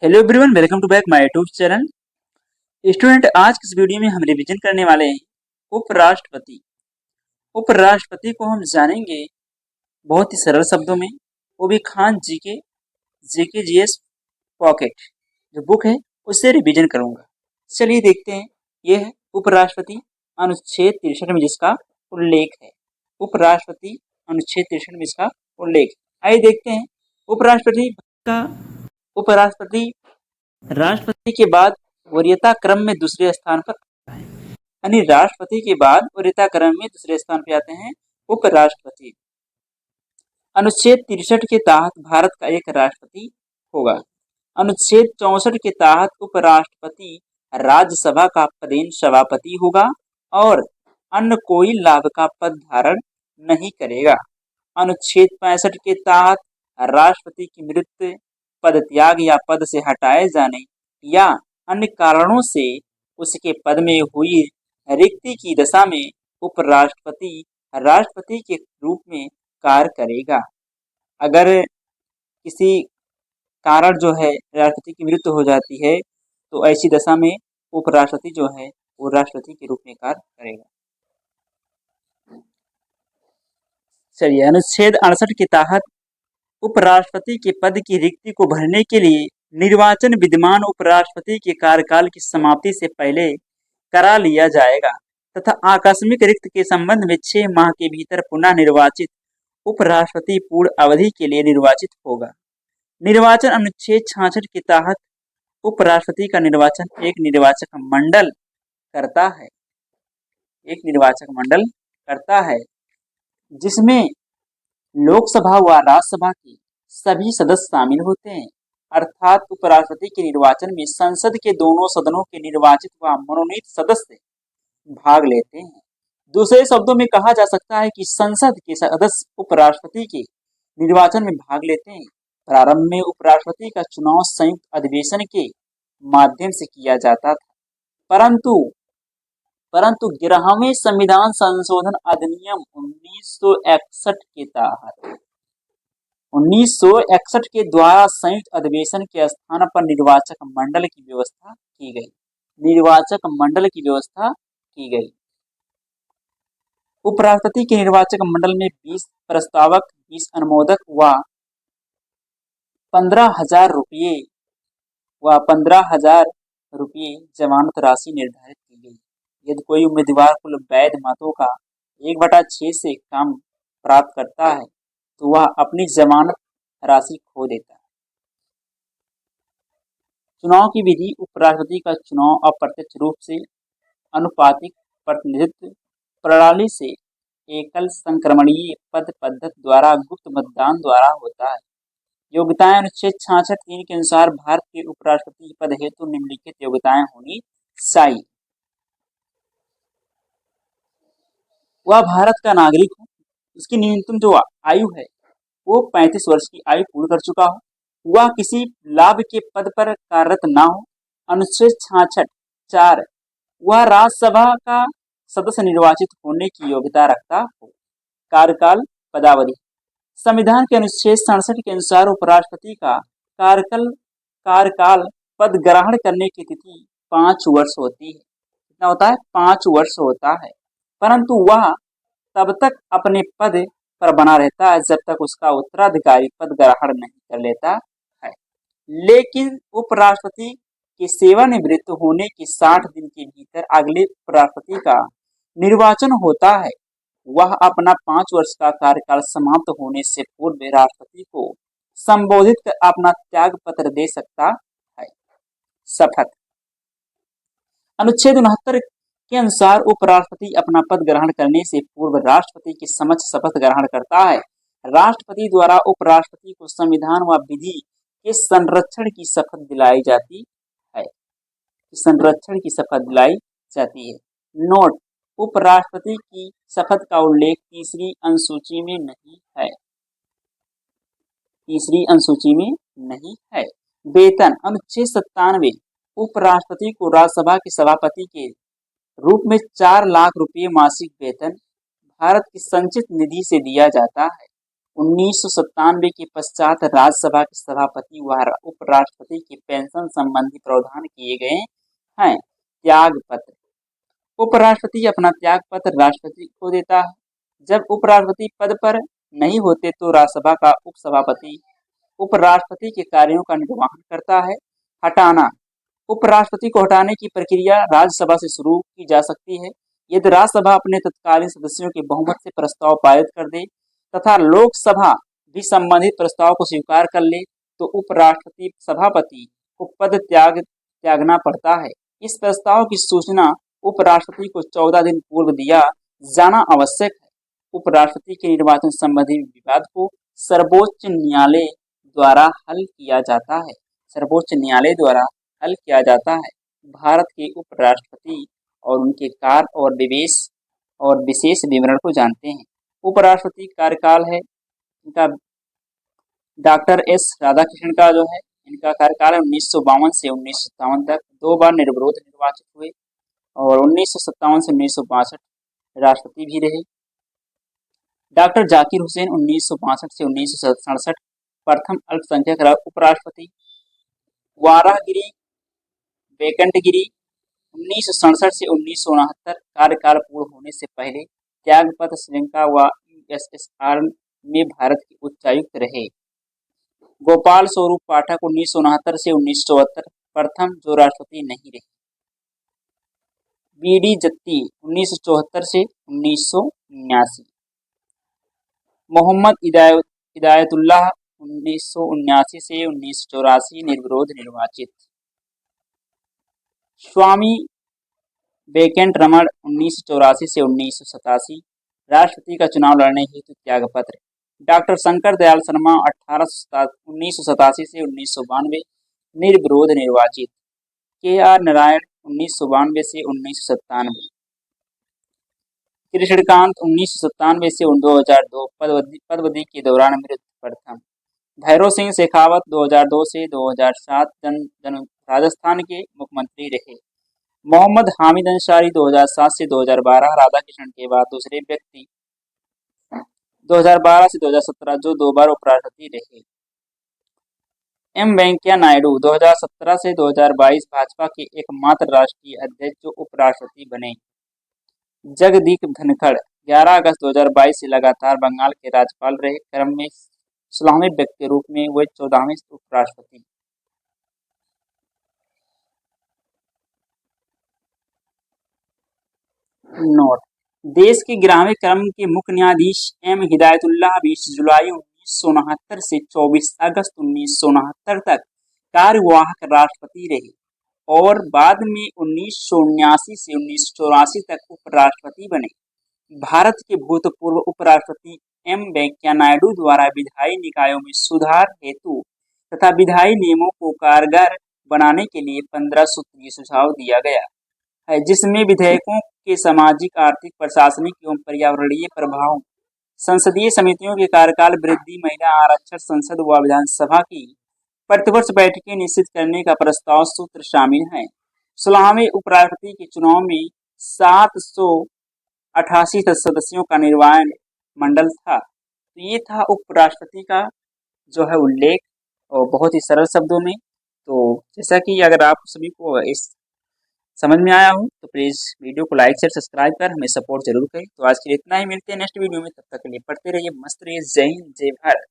Hello everyone, welcome to back my YouTube channel. Student, आज की इस वीडियो में हम रिवीजन करने वाले हैं उपराष्ट्रपति। उपराष्ट्रपति को हम जानेंगे बहुत ही सरल शब्दों में, वो भी खान जीके जीएस पॉकेट जो बुक है उससे रिवीजन करूंगा। चलिए देखते हैं। ये है उपराष्ट्रपति, अनुच्छेद 63 में जिसका उल्लेख है। उपराष्ट्रपति अनुच्छेद 63 में इसका उल्लेख। आइए देखते हैं उपराष्ट्रपति का। उपराष्ट्रपति राष्ट्रपति के बाद वरीयता क्रम में दूसरे स्थान पर आता है। यानी राष्ट्रपति के बाद वरीयता क्रम में दूसरे स्थान पर आते हैं उपराष्ट्रपति। अनुच्छेद 63 के तहत भारत का एक राष्ट्रपति होगा। अनुच्छेद 64 के तहत उपराष्ट्रपति राज्यसभा का पदेन सभापति होगा और अन्य कोई लाभ का पद धारण नहीं करेगा। अनुच्छेद 65 के तहत राष्ट्रपति की मृत्यु, पद त्याग या पद से हटाए जाने या अन्य कारणों से उसके पद में हुई रिक्ति की दशा में उपराष्ट्रपति राष्ट्रपति के रूप में कार्य करेगा। अगर किसी कारण जो है राष्ट्रपति की मृत्यु हो जाती है तो ऐसी दशा में उपराष्ट्रपति जो है वो राष्ट्रपति के रूप में कार्य करेगा। चलिए, अनुच्छेद 68 के तहत उपराष्ट्रपति के पद की रिक्ति को भरने के लिए निर्वाचन विद्यमान उपराष्ट्रपति के कार्यकाल की समाप्ति से पहले करा लिया जाएगा तथा आकस्मिक रिक्त के संबंध में 6 माह के भीतर पुनः निर्वाचित उपराष्ट्रपति पूर्ण अवधि के लिए निर्वाचित होगा। निर्वाचन अनुच्छेद 66 के तहत उपराष्ट्रपति का निर्वाचन एक निर्वाचक मंडल करता है। एक निर्वाचक मंडल करता है जिसमें लोकसभा व राज्यसभा के सभी सदस्य शामिल होते हैं। अर्थात उपराष्ट्रपति के निर्वाचन में संसद के दोनों सदनों के निर्वाचित व मनोनीत सदस्य भाग लेते हैं। दूसरे शब्दों में कहा जा सकता है कि संसद के सदस्य उपराष्ट्रपति के निर्वाचन में भाग लेते हैं। प्रारंभ में उपराष्ट्रपति का चुनाव संयुक्त अधिवेशन के माध्यम से किया जाता था, परंतु 11वें संविधान संशोधन अधिनियम 1961 के द्वारा संयुक्त अधिवेशन के स्थान पर निर्वाचक मंडल की व्यवस्था की गई। निर्वाचक मंडल की व्यवस्था की गई। उपराष्ट्रपति के निर्वाचक मंडल में 20 प्रस्तावक, 20 अनुमोदक व 15,000 रुपये जमानत राशि निर्धारित की गई। यदि कोई उम्मीदवार कुल वैध मतों का 1/6 से कम प्राप्त करता है तो वह अपनी जमानत राशि खो देता है। चुनाव की विधि। उपराष्ट्रपति का चुनाव अप्रत्यक्ष रूप से अनुपातिक प्रतिनिधित्व प्रणाली से एकल संक्रमणीय पद पद्धति द्वारा गुप्त मतदान द्वारा होता है। योग्यताएं। अनुच्छेद 66(3) के अनुसार भारत के उपराष्ट्रपति पद हेतु निम्नलिखित योग्यताएं होनी चाहिए। वह भारत का नागरिक हो, उसकी न्यूनतम जो आयु है वो 35 वर्ष की आयु पूर्ण कर चुका हो, वह किसी लाभ के पद पर कार्यरत ना हो। अनुच्छेद 66(4) वह राज्यसभा का सदस्य निर्वाचित होने की योग्यता रखता हो। कार्यकाल, पदावधि। संविधान के अनुच्छेद 67 के अनुसार उपराष्ट्रपति का कार्यकाल पद ग्रहण करने की तिथि 5 वर्ष होती है। कितना होता है? 5 वर्ष होता है। परंतु वह तब तक अपने पद पर बना रहता है जब तक उसका उत्तराधिकारी पद ग्रहण नहीं कर लेता है। लेकिन उपराष्ट्रपति के सेवानिवृत्त होने के 60 दिन के भीतर अगले उपराष्ट्रपति का निर्वाचन होता है। वह अपना 5 वर्ष का कार्यकाल समाप्त होने से पूर्व राष्ट्रपति को संबोधित कर अपना त्याग पत्र दे सकता है। शपथ। अनुच्छेद 69 के अनुसार उपराष्ट्रपति अपना पद ग्रहण करने से पूर्व राष्ट्रपति के समक्ष शपथ ग्रहण करता है। राष्ट्रपति द्वारा उपराष्ट्रपति को संविधान व विधि के संरक्षण की शपथ दिलाई जाती है। संरक्षण की शपथ दिलाई जाती है। नोट: उपराष्ट्रपति की शपथ का उल्लेख तीसरी अनुसूची में नहीं है। तीसरी अनुसूची में नहीं है। वेतन। अनुच्छेद 97 उपराष्ट्रपति को राज्यसभा के सभापति के रूप में 4 लाख रुपये मासिक वेतन भारत की संचित निधि से दिया जाता है। 1997 के पश्चात राज्यसभा के सभापति व उपराष्ट्रपति के पेंशन संबंधी प्रावधान किए गए हैं। त्याग पत्र। उपराष्ट्रपति अपना त्याग पत्र राष्ट्रपति को देता है। जब उपराष्ट्रपति पद पर नहीं होते तो राज्यसभा का उपसभापति उपराष्ट्रपति के कार्यों का निर्वहन करता है। हटाना। उपराष्ट्रपति को हटाने की प्रक्रिया राज्यसभा से शुरू की जा सकती है। यदि राज्यसभा अपने तत्कालीन सदस्यों के बहुमत से प्रस्ताव पारित कर दे तथा लोकसभा भी संबंधित प्रस्ताव को स्वीकार कर ले तो उपराष्ट्रपति सभापति को पद त्यागना पड़ता है। इस प्रस्ताव की सूचना उपराष्ट्रपति को 14 दिन पूर्व दिया जाना आवश्यक है। उपराष्ट्रपति के निर्वाचन संबंधी विवाद को सर्वोच्च न्यायालय द्वारा हल किया जाता है। सर्वोच्च न्यायालय द्वारा हल किया जाता है। भारत के उपराष्ट्रपति और उनके कार्य और विशेष विवरण को जानते हैं। उपराष्ट्रपति कार्यकाल है इनका डॉक्टर एस राधाकृष्णन का जो है इनका कार्यकाल है 1952 से 1957 तक। 2 बार निर्विरोध निर्वाचित हुए और 1957 से 1962 राष्ट्रपति भी रहे। डॉक्टर जाकिर हुसैन 1962 से 1967 प्रथम अल्पसंख्यक उपराष्ट्रपति। वाराहगिरी वेंकटगिरी 1967 से 1969 कार्यकाल पूर्ण होने से पहले त्यागपत्र श्रीलंका व यूएसएसआर में भारत के उच्चायुक्त रहे। गोपाल स्वरूप पाठक 1969 से 1974 प्रथम जो राष्ट्रपति नहीं रहे। बीडी जत्ती 1974 से 1979। मोहम्मद हिदायतुल्लाह 1979 से 1984 निर्विरोध निर्वाचित। स्वामी वेंकट रमण 1984 से 1987 राष्ट्रपति का चुनाव लड़ने हेतु त्यागपत्र। डॉक्टर शंकर दयाल शर्मा 1987 से 1992 निर्विरोध निर्वाचित। के.आर. नारायण 1992 से 1997। कृष्णकांत 1997 से 2002 पदवधि के दौरान मृत्यु प्रथम। भैरव सिंह शेखावत 2002 से 2007 राजस्थान के मुख्यमंत्री रहे। मोहम्मद हामिद अंसारी 2007 से 2012 राधाकृष्णन के बाद दूसरे व्यक्ति 2012 से 2017 जो 2 बार उपराष्ट्रपति रहे। एम वेंकैया नायडू 2017 से 2022 भाजपा के एकमात्र राष्ट्रीय अध्यक्ष जो उपराष्ट्रपति बने। जगदीप धनखड़ 11 अगस्त 2022 से लगातार बंगाल के राज्यपाल रहे। क्रम में 16वें व्यक्ति के रूप में वे 14वें उपराष्ट्रपति। नोट। देश के 11वें क्रम के मुख्य न्यायाधीश एम हिदायतुल्लाह 20 जुलाई 1969 से 24 अगस्त 1969 तक कार्यवाहक राष्ट्रपति रहे और बाद में 1979 से 1984 तक उपराष्ट्रपति बने। भारत के भूतपूर्व उपराष्ट्रपति एम वेंकैया नायडू द्वारा विधायी निकायों में सुधार हेतु तथा विधायी नियमों को कारगर बनाने के लिए 15 सूत्रीय सुझाव दिया गया है, जिसमें विधेयकों के सामाजिक, आर्थिक, प्रशासनिक एवं पर्यावरणीय प्रभाव, संसदीय समितियों के कार्यकाल वृद्धि, महिला आरक्षण, संसद व विधानसभा की प्रतिवर्ष बैठकें निश्चित करने का प्रस्ताव सूत्र शामिल है। 16वें उपराष्ट्रपति के चुनाव में 788 सदस्यों का निर्वाचन मंडल था। तो ये था उपराष्ट्रपति का जो है उल्लेख और बहुत ही सरल शब्दों में। तो जैसा कि अगर आप सभी को इस समझ में आया हो तो प्लीज़ वीडियो को लाइक शेयर सब्सक्राइब कर हमें सपोर्ट जरूर करें। तो आज के लिए इतना ही, मिलते हैं नेक्स्ट वीडियो में, तब तक के लिए पढ़ते रहिए, मस्त रहिए। जय हिंद, जय भारत।